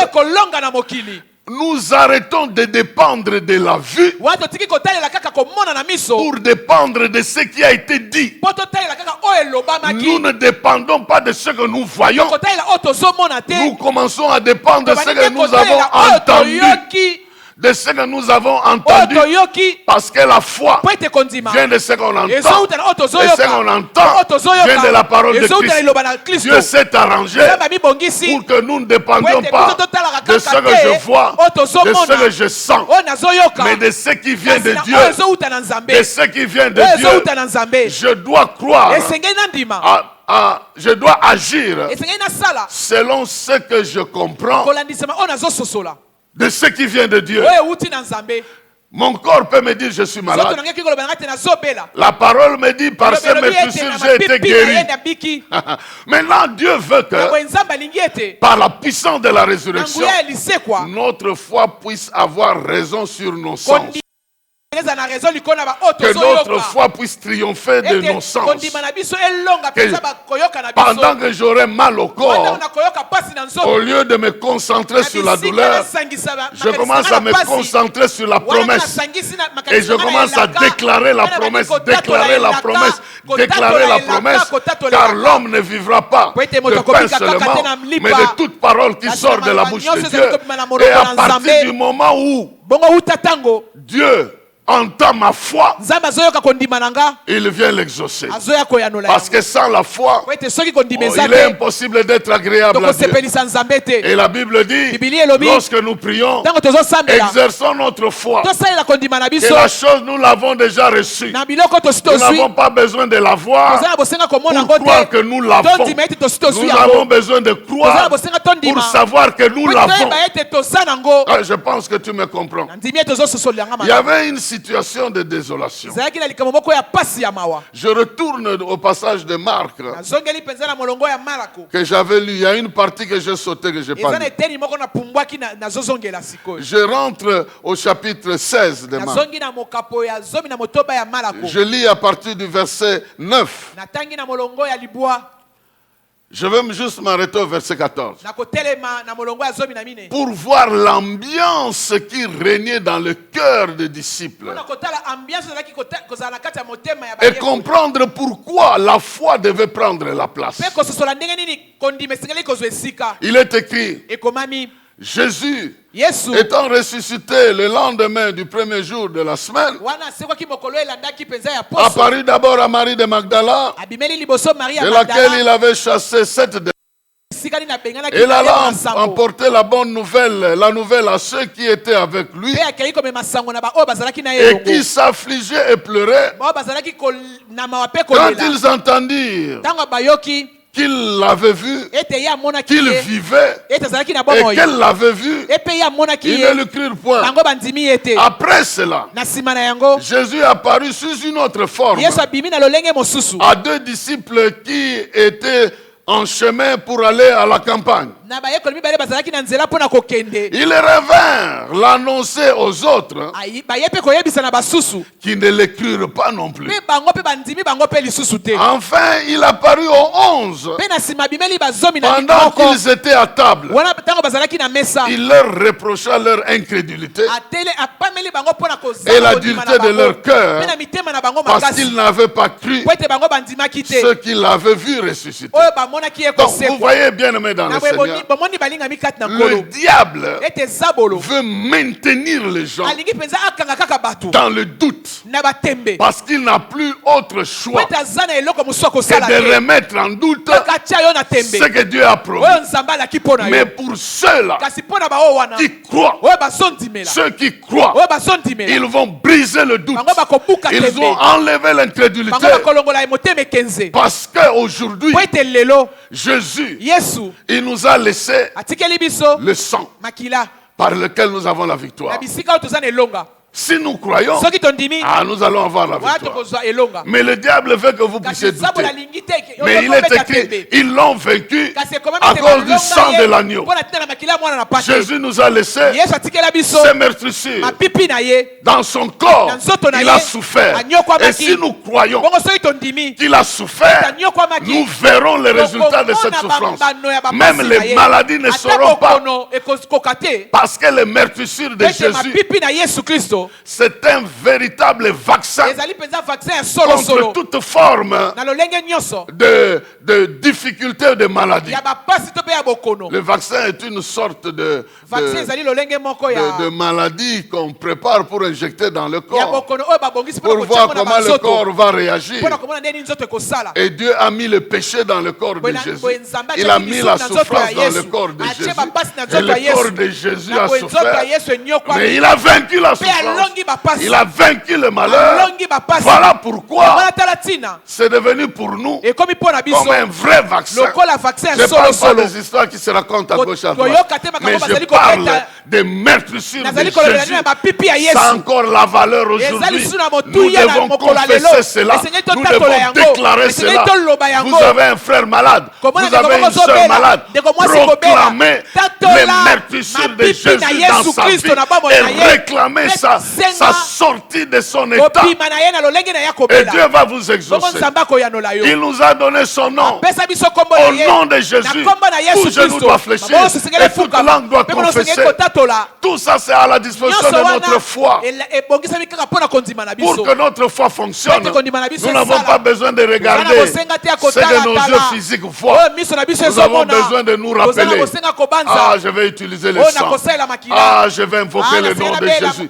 Nous arrêtons de dépendre de la vue pour dépendre de ce qui a été dit. Nous ne dépendons pas de ce que nous voyons. Nous commençons à dépendre de ce que nous avons entendu. De ce que nous avons entendu, parce que la foi vient de ce qu'on entend, et ce qu'on entend vient de la parole de Christ. Dieu s'est arrangé pour que nous ne dépendions pas de ce que je vois, de ce que je sens, mais de ce qui vient de Dieu, de ce qui vient de Dieu. Je dois croire, je dois agir selon ce que je comprends de ce qui vient de Dieu. Mon corps peut me dire je suis malade. La parole me dit par ces meurtrissures j'ai été guéri. Maintenant Dieu veut que par la puissance de la résurrection, notre foi puisse avoir raison sur nos sens. Que notre foi puisse triompher de nos sens. Pendant que j'aurai mal au corps, au lieu de me concentrer sur la douleur, je commence à me concentrer sur la promesse. Et je commence à déclarer la promesse, déclarer la promesse, déclarer la promesse. Car l'homme ne vivra pas de pain seulement, mais de toute parole qui sort de la bouche de Dieu. Et à partir du moment où Dieu entend ma foi, il vient l'exaucer. Parce que sans la foi, il est impossible d'être agréable à Dieu. Et la Bible dit, lorsque nous prions, exerçons notre foi. Et la chose, nous l'avons déjà reçue. Nous n'avons pas besoin de la voir pour croire que nous l'avons. Nous avons besoin de croire pour savoir que nous l'avons. Je pense que tu me comprends. Il y avait une situation de désolation. Je retourne au passage de Marc que j'avais lu. Il y a une partie que j'ai sautée, que je n'ai pas lu. Je rentre au chapitre 16 de Marc. Je lis à partir du verset 9. Je vais juste m'arrêter au verset 14. Pour voir l'ambiance qui régnait dans le cœur des disciples. Et comprendre pourquoi la foi devait prendre la place. Il est écrit, Jésus étant ressuscité le lendemain du premier jour de la semaine, apparut d'abord à Marie de Magdala, de laquelle il avait chassé 7 démons. Il alla emporter la bonne nouvelle, la nouvelle à ceux qui étaient avec lui et qui s'affligeaient et pleuraient. Quand ils entendirent qu'il l'avait vu, qu'il vivait et qu'elle l'avait vu, ils ne le crurent point. Après cela, Jésus apparut sous une autre forme à 2 disciples qui étaient en chemin pour aller à la campagne. Ils revinrent l'annoncer aux autres qui ne le crurent pas non plus. Enfin, il apparut aux 11 pendant qu'ils étaient à table. Il leur reprocha leur incrédulité et la dureté de leur cœur parce qu'ils n'avaient pas cru ceux qui l'avaient vu ressusciter. Donc vous voyez, bien aimés dans le Seigneur, le diable veut maintenir les gens dans le doute. Parce qu'il n'a plus autre choix que de remettre en doute ce que Dieu a promis. Mais pour ceux-là qui croient, ceux qui croient, ils vont briser le doute. Ils vont enlever l'incrédulité. Parce qu'aujourd'hui, Jésus, il nous a laissé le sang par lequel nous avons la victoire. Si nous croyons, nous allons avoir la victoire. Mais le diable veut que vous puissiez douter. Mais il est écrit, ils l'ont vaincu à cause du sang de l'agneau. Jésus nous a laissé ses meurtrissures. Dans son corps, il a souffert. Et si nous croyons qu'il a souffert, nous verrons les résultats de cette souffrance. Même les maladies ne seront pas. Parce que les meurtrissures de Jésus, c'est un véritable vaccin contre toute forme de difficulté ou de maladie. Le vaccin est une sorte de maladie qu'on prépare pour injecter dans le corps, pour voir comment le corps va réagir. Et Dieu a mis le péché dans le corps de Jésus. Il a mis la souffrance dans le corps de Jésus. Et le corps de Jésus a souffert, mais il a vaincu la souffrance. Il a vaincu le malheur. Voilà pourquoi c'est devenu pour nous comme un vrai vaccin. Je ne parle pas des histoires qui se racontent à gauche à droite, mais je parle des meurtrissures de Jésus. Ça a encore la valeur aujourd'hui. Nous devons confesser cela. Nous devons déclarer cela. Vous avez un frère malade. Vous avez une soeur malade. Proclamez les meurtrissures de Jésus dans sa vie et réclamez sa sortie de son état. Et Dieu va vous exaucer. Il nous a donné son nom. Au nom de Jésus, tout genou doit fléchir et toute langue doit confesser. Tout ça, c'est à la disposition de notre foi. Pour que notre foi fonctionne, nous n'avons pas besoin de regarder ce que nos yeux physiques voient. Nous avons besoin de nous rappeler. Je vais utiliser le sang. Je vais invoquer le nom de Jésus.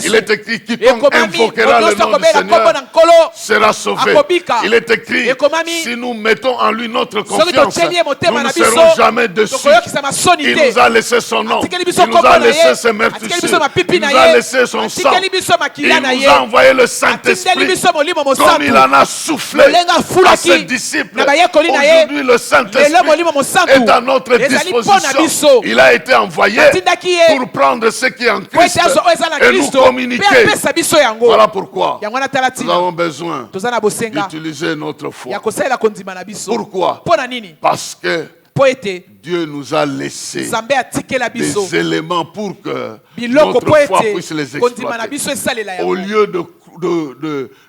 Il est écrit, quiconque invoquera le nom du Seigneur sera sauvé. Il est écrit, si nous mettons en lui notre confiance, nous ne serons jamais dessus. Il nous a laissé son nom. Il nous a laissé ses meurtrissures. Il nous a laissé son sang. Il nous a envoyé le Saint-Esprit. Comme il en a soufflé à ses disciples. Aujourd'hui, le Saint-Esprit est à notre disposition. Il a été envoyé pour prendre ce qui est en Christ et nous communiquer. Voilà pourquoi nous avons besoin d'utiliser notre foi. Pourquoi? Parce que Dieu nous a laissé des éléments pour que notre foi puisse les exploiter. Au lieu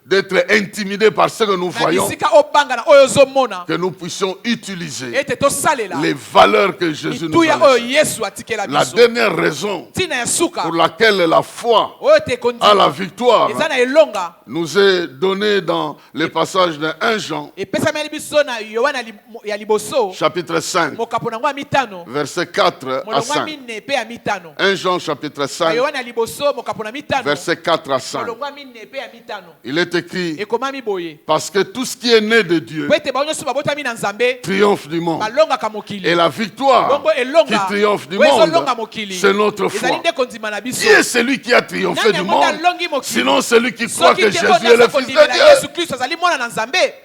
d'être intimidés par ce que nous voyons, que nous puissions utiliser les valeurs que Jésus nous a laissées. La dernière raison pour laquelle la foi a la victoire nous est donnée dans le passage de 1 Jean, chapitre 5, verset 4 à 5. 1 Jean, chapitre 5, verset 4 à 5. Il est écrit, parce que tout ce qui est né de Dieu triomphe du monde. Et la victoire qui triomphe du monde, c'est notre foi. Qui est celui qui a triomphé du monde? Sinon celui qui croit que Jésus est le Fils de Dieu.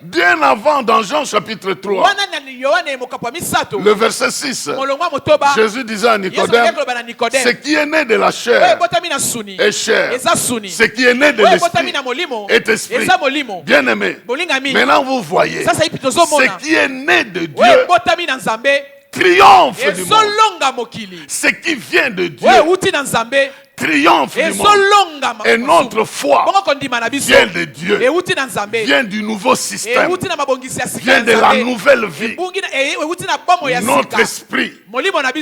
Bien avant, dans Jean chapitre 3, le verset 6, Jésus disait à Nicodème, ce qui est né de la chair est chair, ce qui est né de l'esprit est esprit. Bien aimé, maintenant vous voyez, ce qui est né de Dieu triomphe du monde. Ce qui vient de Dieu triomphe du monde. Et notre foi vient de Dieu, vient du nouveau système, vient de la nouvelle vie. Notre esprit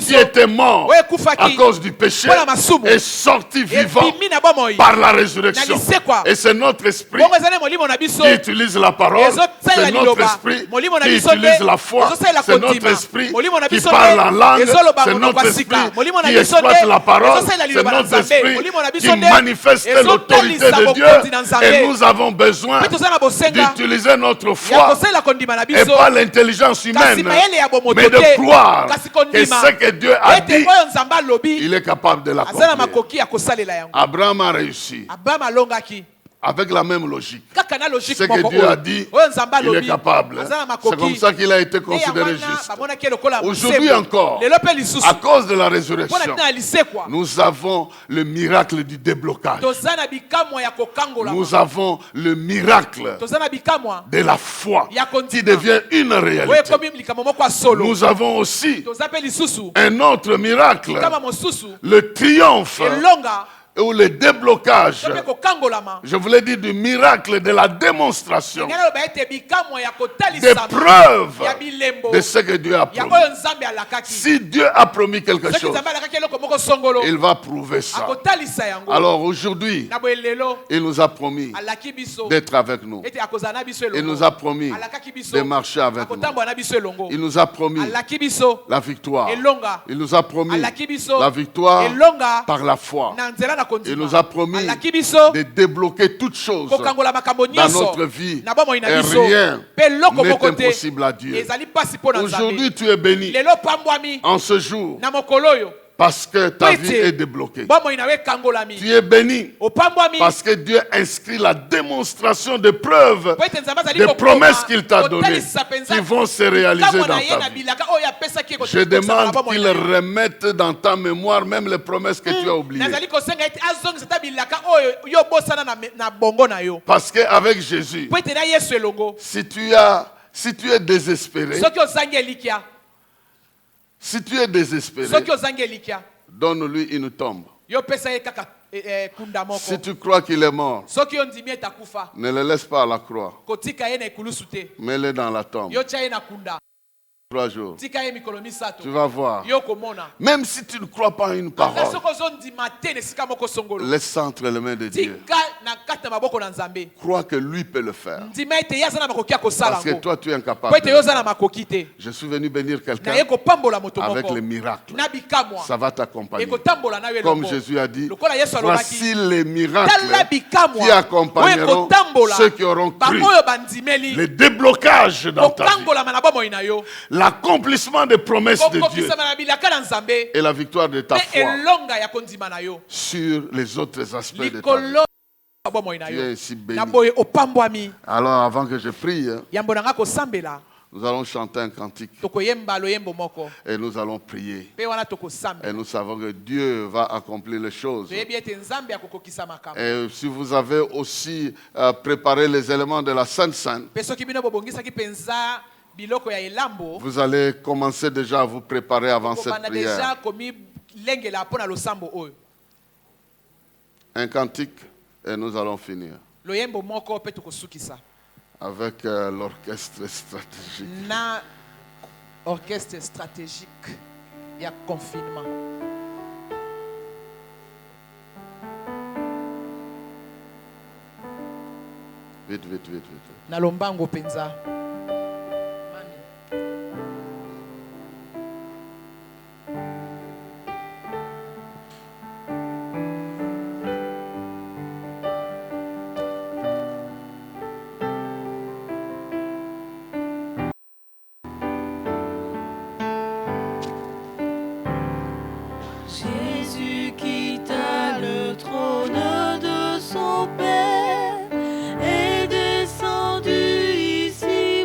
qui était mort à cause du péché est sorti vivant par la résurrection. Et c'est notre esprit qui utilise la parole, c'est notre esprit qui utilise la foi, c'est notre esprit qui parle en langue, c'est notre esprit qui exploite la parole, c'est notre esprit qui manifeste l'autorité de Dieu. Et nous avons besoin d'utiliser notre foi et pas l'intelligence humaine, mais de croire que ce que Dieu a dit, il est capable de l'accomplir. Abraham a réussi avec la même logique. Ce que Dieu a dit, il est capable. C'est comme ça qu'il a été considéré juste. Aujourd'hui encore, à cause de la résurrection, nous avons le miracle du déblocage. Nous avons le miracle de la foi qui devient une réalité. Nous avons aussi un autre miracle, le triomphe ou le déblocage, je voulais dire du miracle de la démonstration, des preuves de ce que Dieu a promis. Si Dieu a promis quelque chose, il va prouver ça. Alors aujourd'hui, il nous a promis d'être avec nous. Il nous a promis de marcher avec nous. Il nous a promis la victoire. Il nous a promis la victoire par la foi. Il nous a promis de débloquer toutes choses dans notre vie. Et rien n'est impossible à Dieu. Aujourd'hui, tu es béni en ce jour parce que ta vie est débloquée. Tu es béni parce que Dieu inscrit la démonstration de preuves des promesses qu'il t'a données qui vont se réaliser dans ta vie. Je demande qu'il remette dans ta mémoire même les promesses que tu as oubliées. Parce qu'avec Jésus, si tu es désespéré, donne-lui une tombe. Si tu crois qu'il est mort, ne le laisse pas à la croix. Mets-le dans la tombe. 3 jours. Tu vas voir. Même si tu ne crois pas à une parole, laisse ça entre les mains de Dieu. Crois que lui peut le faire. Parce que toi, tu es incapable. Je suis venu bénir quelqu'un avec les miracles. Ça va t'accompagner. Comme Jésus a dit, voici les miracles qui accompagneront ceux qui auront cru. Le déblocage dans ta vie. L'accomplissement des promesses de Dieu et la victoire de ta foi sur les autres aspects de ta vie. Tu es si béni. Alors avant que je prie, nous allons chanter un cantique et nous allons prier. Et nous savons que Dieu va accomplir les choses. Et si vous avez aussi préparé les éléments de la Sainte Seine, vous allez commencer déjà à vous préparer avant cette prière. Un cantique et nous allons finir avec l'orchestre stratégique. Orchestre stratégique. Il y a confinement. Vite. Nalombango penza. Jésus quitta le trône de son Père et descendu ici.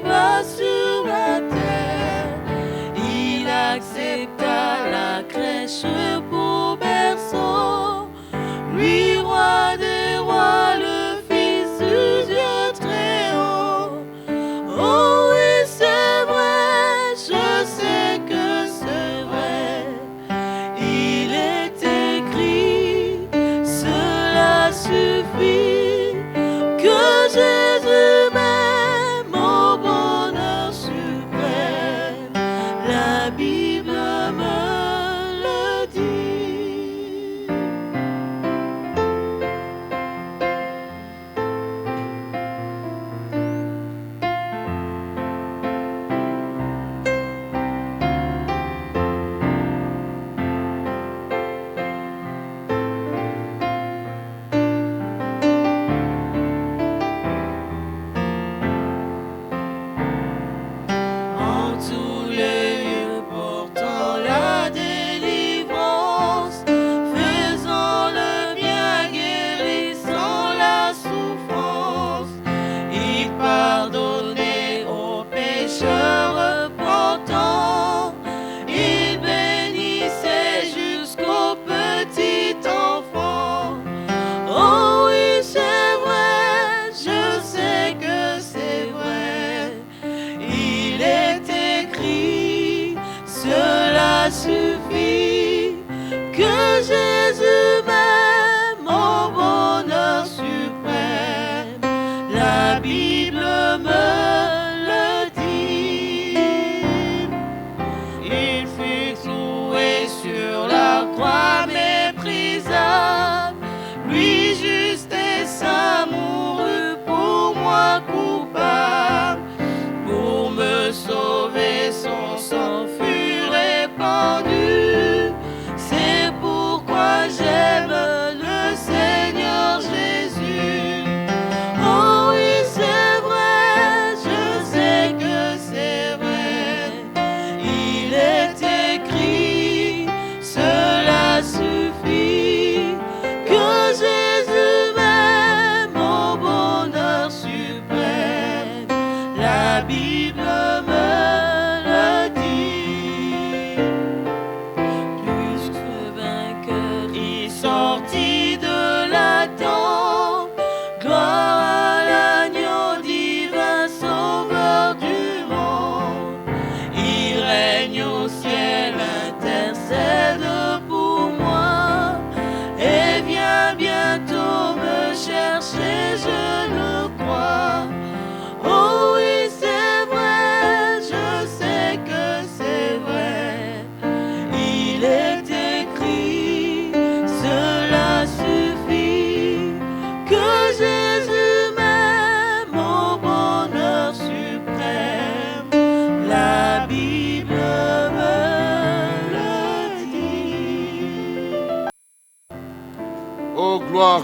Oh, gloire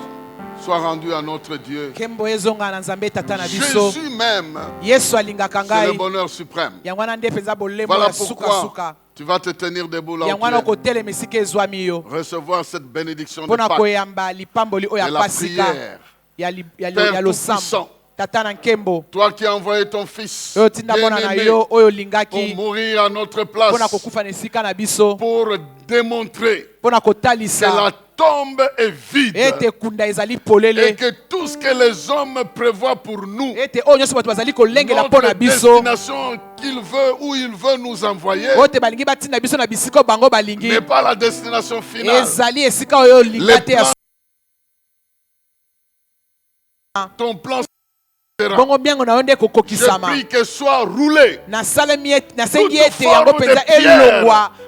soit rendue à notre Dieu. Jésus même, c'est le bonheur suprême. Voilà pourquoi tu vas te tenir debout là où tu es. Recevoir cette bénédiction de Pâques et la prière. Père Tout-Puissant, toi qui as envoyé ton Fils bien-aimé pour mourir à notre place, pour démontrer que la tombe est vide et que tout ce que les hommes prévoient pour nous, notre destination qu'il veut, où il veut nous envoyer, n'est pas la destination finale. Ton plan sera. Je prie que soit roulé toute forme de pierre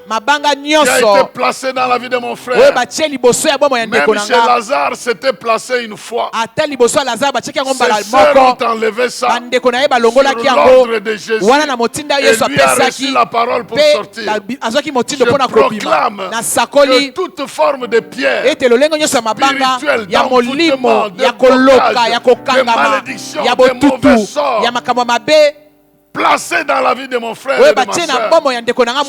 qui a été placé dans la vie de mon frère. Même chez Lazare, c'était placé une fois. Ses sœurs ont enlevé ça sur l'ordre de Jésus. Et lui a reçu la parole pour sortir. Je proclame que toute forme de pierre spirituelle, d'envoûtement, de blocage, de malédiction, de mauvais sorts, placé dans la vie de mon frère et de ma soeur,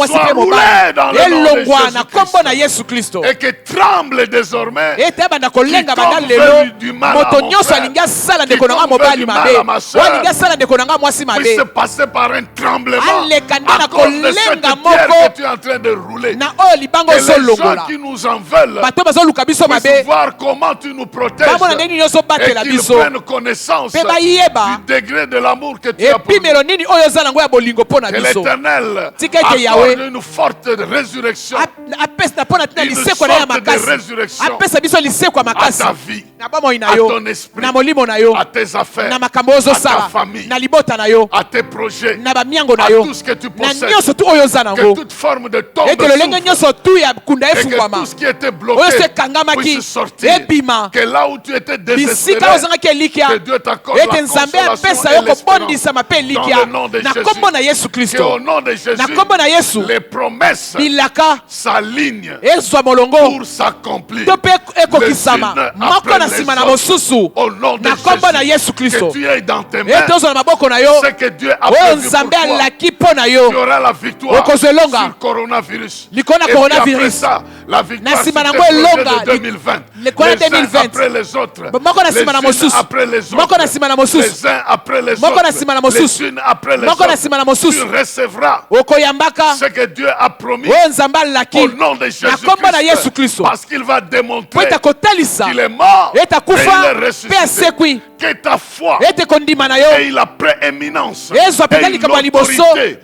soit roulé dans le nom de Jésus-Christ et que tremble désormais quiconque veut du mal à mon frère, quiconque veut du mal à ma soeur, puisse passer par un tremblement à cause de cette pierre que tu es en train de rouler. Que les gens qui nous en veulent puissent voir comment tu nous protèges et qu'ils prennent connaissance du degré de l'amour que tu as pour nous. Que l'Éternel accorde une forte résurrection, une sorte de résurrection à ta vie, à ton esprit, à tes affaires, à ta famille, à tes projets, à tout ce que tu possèdes. Que toute forme de tombe souffre et que tout ce qui était bloqué puisse sortir. Que là où tu étais désespéré, que Dieu t'accorde la consolation et l'espérance dans le nom de Jésus. Que au nom de Jésus, les promesses s'alignent pour s'accomplir. Les unes après les autres. Au nom de Jésus, que tu aies dans tes mains ce que Dieu a prévu pour toi. Tu auras la victoire sur le coronavirus. Et puis après ça, la victoire sur tes projets de 2020. Les uns après les autres. Les unes après les autres. Les uns après les autres. Les unes après les autres. Tu recevras ce que Dieu a promis au nom de Jésus-Christ, parce qu'il va démontrer qu'il est mort et il est ressuscité. Que ta foi et la prééminence et l'autorité,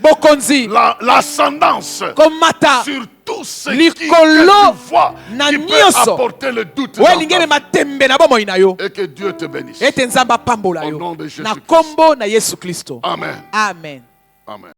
l'ascendance sur tout ce que tu vois qui peut apporter le doute dans ta vie. Et que Dieu te bénisse. Au nom de Jésus-Christ. Amen. Amen. Amen.